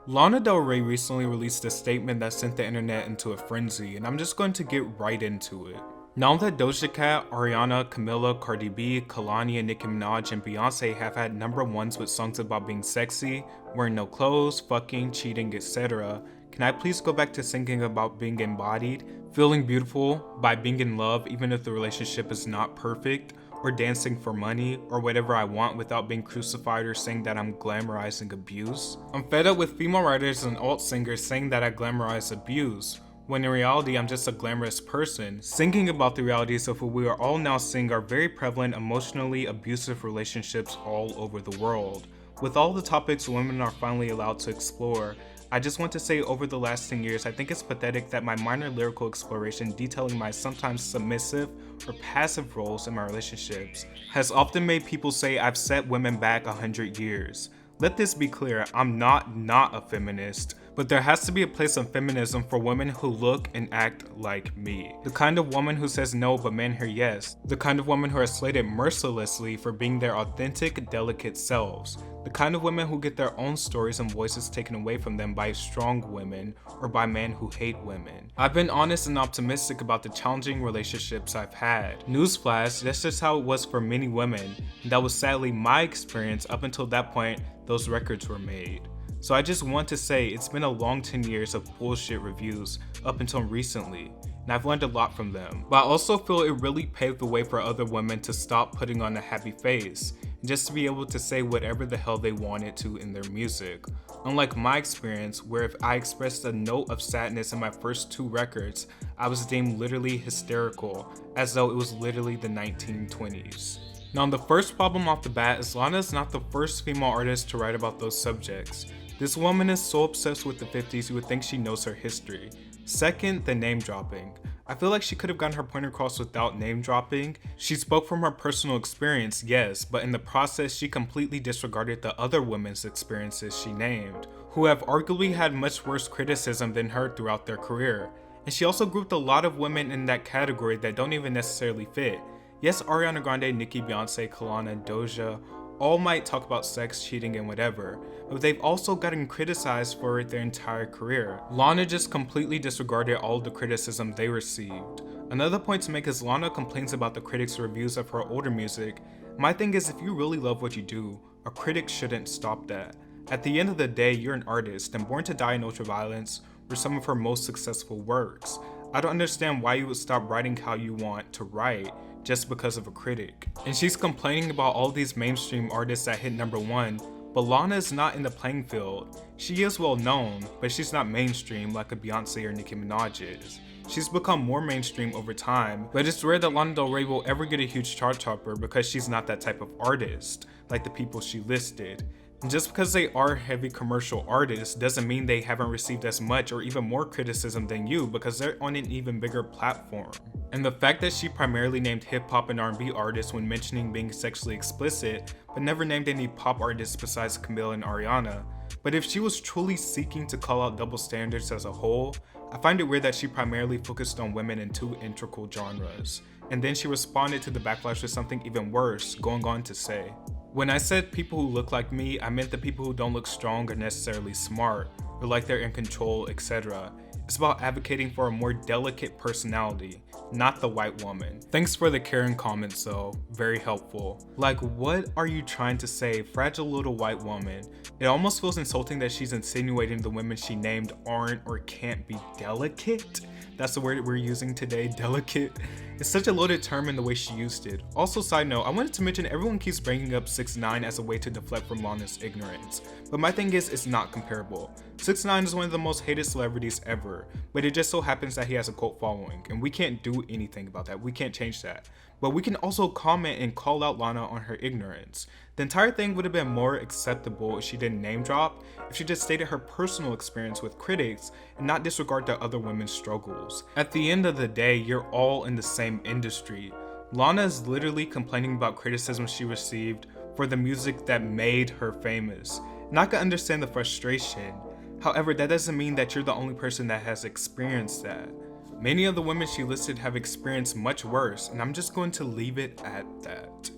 Lana Del Rey recently released a statement that sent the internet into a frenzy, and I'm just going to get right into it. Now that Doja Cat, Ariana, Camila, Cardi B, Kalani, Nicki Minaj, and Beyonce have had number ones with songs about being sexy, wearing no clothes, fucking, cheating, etc., can I please go back to singing about being embodied, feeling beautiful, by being in love even if the relationship is not perfect, or dancing for money, or whatever I want without being crucified or saying that I'm glamorizing abuse? I'm fed up with female writers and alt singers saying that I glamorize abuse, when in reality I'm just a glamorous person, singing about the realities of what we are all now seeing are very prevalent emotionally abusive relationships all over the world. With all the topics women are finally allowed to explore, I just want to say over the last 10 years, I think it's pathetic that my minor lyrical exploration detailing my sometimes submissive or passive roles in my relationships has often made people say I've set women back 100 years. Let this be clear, I'm not a feminist, but there has to be a place of feminism for women who look and act like me. The kind of woman who says no but men hear yes. The kind of women who are slated mercilessly for being their authentic, delicate selves. The kind of women who get their own stories and voices taken away from them by strong women or by men who hate women. I've been honest and optimistic about the challenging relationships I've had. Newsflash, that's just how it was for many women, and that was sadly my experience up until that point those records were made. So I just want to say it's been a long 10 years of bullshit reviews up until recently, and I've learned a lot from them. But I also feel it really paved the way for other women to stop putting on a happy face, and just to be able to say whatever the hell they wanted to in their music. Unlike my experience, where if I expressed a note of sadness in my first two records, I was deemed literally hysterical, as though it was literally the 1920s. Now the first problem off the bat is Lana is not the first female artist to write about those subjects. This woman is so obsessed with the 50s you would think she knows her history. Second, the name dropping. I feel like she could have gotten her point across without name dropping. She spoke from her personal experience, yes, but in the process she completely disregarded the other women's experiences she named, who have arguably had much worse criticism than her throughout their career. And she also grouped a lot of women in that category that don't even necessarily fit. Yes, Ariana Grande, Nicki, Beyonce, Kalana, Doja, all might talk about sex, cheating, and whatever, but they've also gotten criticized for it their entire career. Lana just completely disregarded all the criticism they received. Another point to make is Lana complains about the critics' reviews of her older music. My thing is, if you really love what you do, a critic shouldn't stop that. At the end of the day, you're an artist, and Born to Die in Ultraviolence were some of her most successful works. I don't understand why you would stop writing how you want to write just because of a critic. And she's complaining about all these mainstream artists that hit number one, but Lana is not in the playing field. She is well known, but she's not mainstream like a Beyonce or Nicki Minaj is. She's become more mainstream over time, but it's rare that Lana Del Rey will ever get a huge chart topper because she's not that type of artist, like the people she listed. And just because they are heavy commercial artists doesn't mean they haven't received as much or even more criticism than you, because they're on an even bigger platform. And the fact that she primarily named hip-hop and R&B artists when mentioning being sexually explicit, but never named any pop artists besides Camila and Ariana. But if she was truly seeking to call out double standards as a whole, I find it weird that she primarily focused on women in two integral genres. And then she responded to the backlash with something even worse, going on to say, "When I said people who look like me, I meant the people who don't look strong or necessarily smart, or like they're in control, etc. It's about advocating for a more delicate personality, not the white woman." Thanks for the caring comments though, very helpful. Like, what are you trying to say, fragile little white woman? It almost feels insulting that she's insinuating the women she named aren't or can't be delicate. That's the word we're using today, delicate. It's such a loaded term in the way she used it. Also, side note, I wanted to mention everyone keeps bringing up 6ix9ine as a way to deflect from Lana's ignorance, but my thing is, it's not comparable. 6ix9ine is one of the most hated celebrities ever, but it just so happens that he has a cult following, and we can't do anything about that. We can't change that. But we can also comment and call out Lana on her ignorance. The entire thing would have been more acceptable if she didn't name drop, if she just stated her personal experience with critics and not disregard the other women's struggles. At the end of the day, you're all in the same industry. Lana is literally complaining about criticism she received for the music that made her famous. And I can understand the frustration. However, that doesn't mean that you're the only person that has experienced that. Many of the women she listed have experienced much worse, and I'm just going to leave it at that.